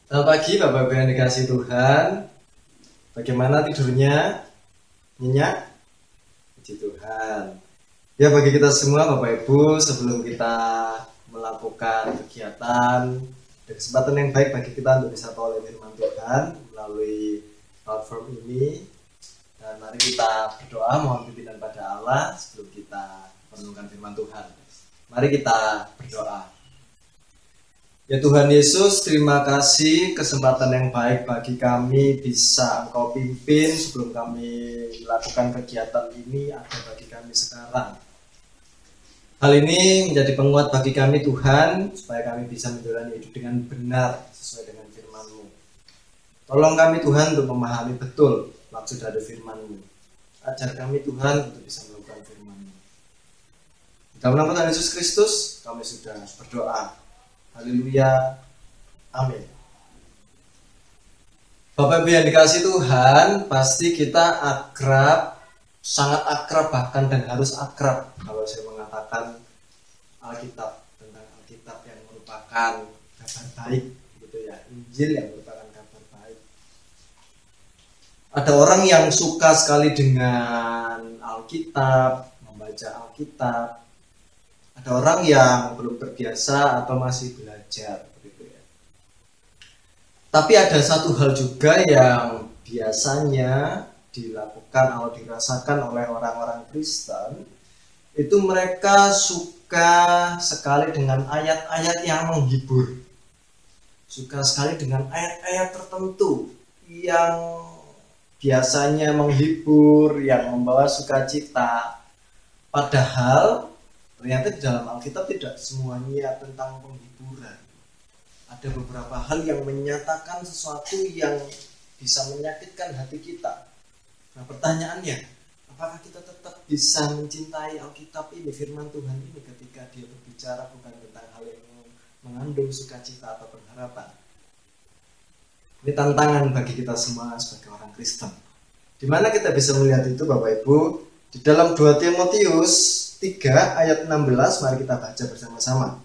Selamat pagi Bapak Ibu yang dikasihi Tuhan. Bagaimana tidurnya? Nyenyak? Puji Tuhan. Ya, bagi kita semua Bapak Ibu, sebelum kita melakukan kegiatan, ada kesempatan yang baik bagi kita untuk bisa tahu oleh firman Tuhan melalui platform ini. Dan mari kita berdoa mohon pimpinan pada Allah sebelum kita merenungkan firman Tuhan. Mari kita berdoa. Ya Tuhan Yesus, terima kasih kesempatan yang baik bagi kami bisa Engkau pimpin sebelum kami melakukan kegiatan ini ada bagi kami sekarang. Hal ini menjadi penguat bagi kami Tuhan, supaya kami bisa menjalani hidup dengan benar sesuai dengan firman-Mu. Tolong kami Tuhan untuk memahami betul maksud dari firman-Mu. Ajar kami Tuhan untuk bisa melakukan firman-Mu. Dalam nama Tuhan Yesus Kristus kami sudah berdoa. Haleluya, amin. Bapak Ibu yang dikasihi Tuhan, pasti kita akrab, sangat akrab bahkan dan harus akrab kalau saya mengatakan Alkitab, tentang Alkitab yang merupakan kabar baik, gitu ya, Injil yang merupakan kabar baik. Ada orang yang suka sekali dengan Alkitab, membaca Alkitab. Ada orang yang belum terbiasa atau masih belajar, begitu ya. Tapi ada satu hal juga yang biasanya dilakukan atau dirasakan oleh orang-orang Kristen, itu mereka suka sekali dengan ayat-ayat yang menghibur, suka sekali dengan ayat-ayat tertentu yang biasanya menghibur, yang membawa sukacita. Padahal ternyata di dalam Alkitab tidak semuanya tentang penghiburan. Ada beberapa hal yang menyatakan sesuatu yang bisa menyakitkan hati kita. Nah, pertanyaannya, apakah kita tetap bisa mencintai Alkitab ini, firman Tuhan ini, ketika dia berbicara bukan tentang hal yang mengandung sukacita atau pengharapan? Ini tantangan bagi kita semua sebagai orang Kristen. Di mana kita bisa melihat itu Bapak Ibu? Di dalam 2 Timotius 3 ayat 16, mari kita baca bersama-sama.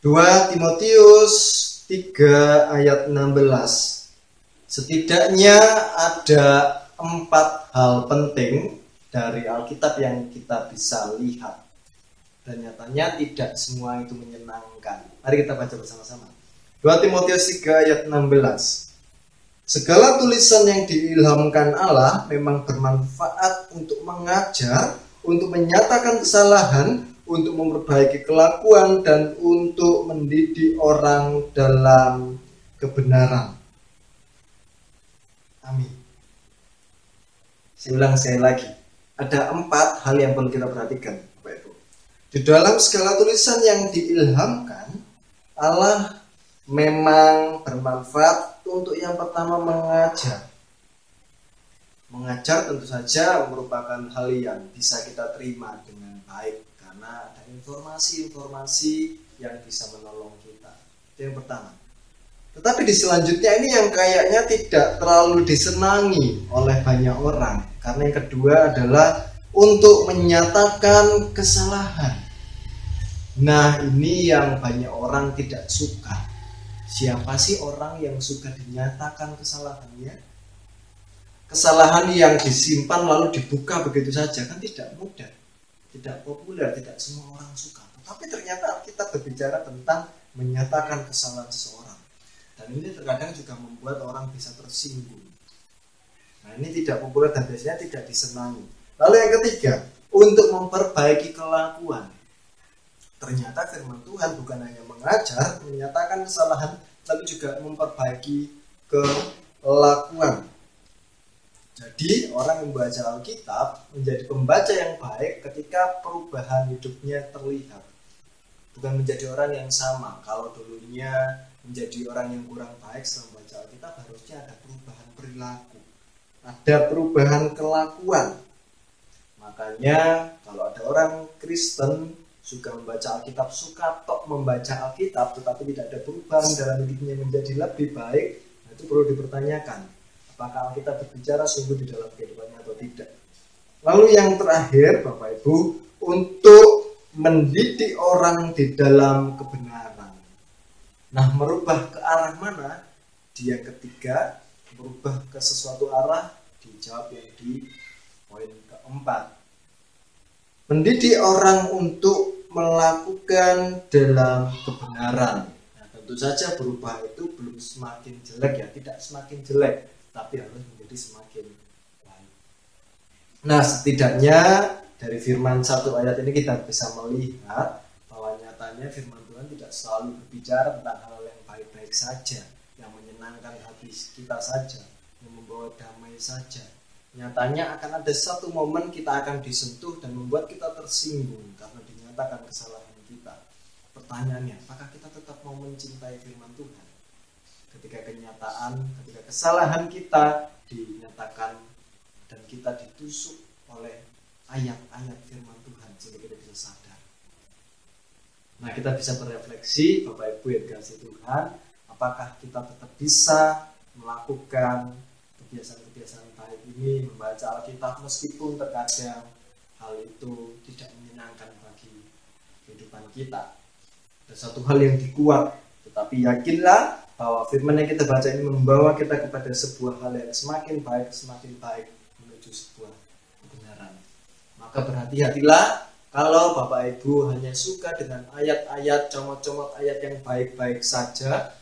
2 Timotius 3 ayat 16. Setidaknya ada 4 hal penting dari Alkitab yang kita bisa lihat. Dan nyatanya tidak semua itu menyenangkan. Mari kita baca bersama-sama. 2 Timotius 3 ayat 16. Segala tulisan yang diilhamkan Allah memang bermanfaat untuk mengajar, untuk menyatakan kesalahan, untuk memperbaiki kelakuan, dan untuk mendidik orang dalam kebenaran. Amin. Saya ulang sekali lagi. Ada 4 hal yang perlu kita perhatikan, Bapak Ibu. Di dalam segala tulisan yang diilhamkan, Allah memang bermanfaat untuk yang pertama mengajar. Mengajar tentu saja merupakan hal yang bisa kita terima dengan baik karena ada informasi-informasi yang bisa menolong kita. Itu yang pertama. Tetapi di selanjutnya ini yang kayaknya tidak terlalu disenangi oleh banyak orang. Karena yang kedua adalah untuk menyatakan kesalahan. Nah, ini yang banyak orang tidak suka. Siapa sih orang yang suka dinyatakan kesalahannya? Kesalahan yang disimpan lalu dibuka begitu saja kan tidak mudah, tidak populer, tidak semua orang suka. Tetapi ternyata kita berbicara tentang menyatakan kesalahan seseorang, dan ini terkadang juga membuat orang bisa tersinggung. Nah, ini tidak populer dan biasanya tidak disenangi. Lalu yang ketiga, untuk memperbaiki kelakuan. Ternyata firman Tuhan bukan hanya mengajar, menyatakan kesalahan, tapi juga memperbaiki kelakuan. Jadi orang yang membaca Alkitab menjadi pembaca yang baik ketika perubahan hidupnya terlihat. Bukan menjadi orang yang sama. Kalau dulunya menjadi orang yang kurang baik setelah membaca Alkitab, harusnya ada perubahan perilaku, ada perubahan kelakuan. Makanya kalau ada orang Kristen suka membaca Alkitab, suka tok membaca Alkitab, tetapi tidak ada perubahan dalam hidupnya menjadi lebih baik, nah itu perlu dipertanyakan. Apakah Alkitab berbicara sungguh di dalam kehidupannya atau tidak. Lalu yang terakhir Bapak Ibu, untuk mendidik orang di dalam kebenaran. Nah, merubah ke arah mana? Di yang ketiga, berubah ke sesuatu arah, dijawab yang di poin keempat. Mendidik orang untuk melakukan dalam kebenaran. Nah, tentu saja berubah itu belum semakin jelek ya, tidak semakin jelek, tapi harus menjadi semakin baik. Nah, setidaknya dari firman 1 ayat ini kita bisa melihat bahwa nyatanya firman Tuhan tidak selalu berbicara tentang hal yang baik-baik saja, yang menyenangkan hati kita saja, yang membawa damai saja. Nyatanya akan ada satu momen kita akan disentuh dan membuat kita tersinggung karena dinyatakan kesalahan kita. Pertanyaannya, apakah kita tetap mau mencintai firman Tuhan? Ketika kesalahan kita dinyatakan dan kita ditusuk oleh ayat-ayat firman Tuhan sehingga kita bisa sadar. Nah, kita bisa berefleksi, Bapak Ibu yang dikasihi Tuhan, apakah kita tetap bisa melakukan kebiasaan-kebiasaan baik ini, membaca Alkitab meskipun terkadang hal itu tidak menyenangkan bagi kehidupan kita. Dan satu hal yang dikuat, tetapi yakinlah bahwa firman yang kita baca ini membawa kita kepada sebuah hal yang semakin baik menuju sebuah kebenaran. Maka berhati-hatilah kalau Bapak Ibu hanya suka dengan ayat-ayat, comot-comot ayat yang baik-baik saja,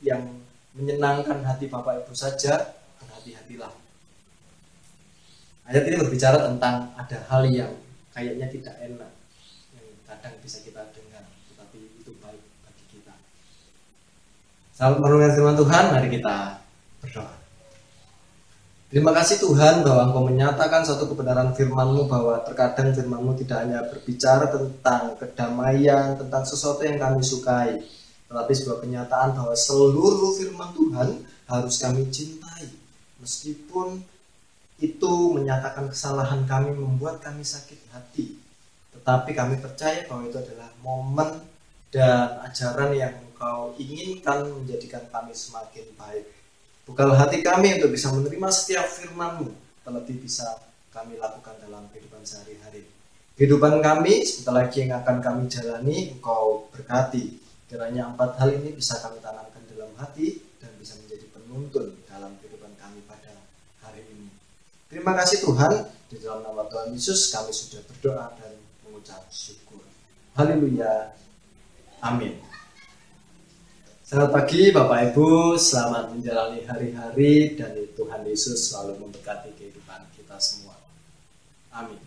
yang menyenangkan hati Bapak Ibu saja, berhati-hatilah. Ayat ini berbicara tentang ada hal yang kayaknya tidak enak, yang kadang bisa kita dengar, tetapi itu baik bagi kita. Selamat merenungkan firman Tuhan, mari kita berdoa. Terima kasih Tuhan bahwa Engkau menyatakan suatu kebenaran firman-Mu, bahwa terkadang firman-Mu tidak hanya berbicara tentang kedamaian, tentang sesuatu yang kami sukai, tetapi sebuah kenyataan bahwa seluruh firman Tuhan harus kami cintai. Meskipun itu menyatakan kesalahan kami, membuat kami sakit hati, tetapi kami percaya bahwa itu adalah momen dan ajaran yang Engkau inginkan menjadikan kami semakin baik. Bukalah hati kami untuk bisa menerima setiap firman-Mu, terlebih bisa kami lakukan dalam kehidupan sehari-hari. Kehidupan kami sebentar lagi yang akan kami jalani, Engkau berkati. Kiranya 4 hal ini bisa kami tanamkan dalam hati dan bisa menjadi penuntun dalam kehidupan kami pada hari ini. Terima kasih Tuhan, di dalam nama Tuhan Yesus kami sudah berdoa dan mengucap syukur. Haleluya. Amin. Selamat pagi Bapak Ibu, selamat menjalani hari-hari dan Tuhan Yesus selalu memberkati kehidupan kita semua. Amin.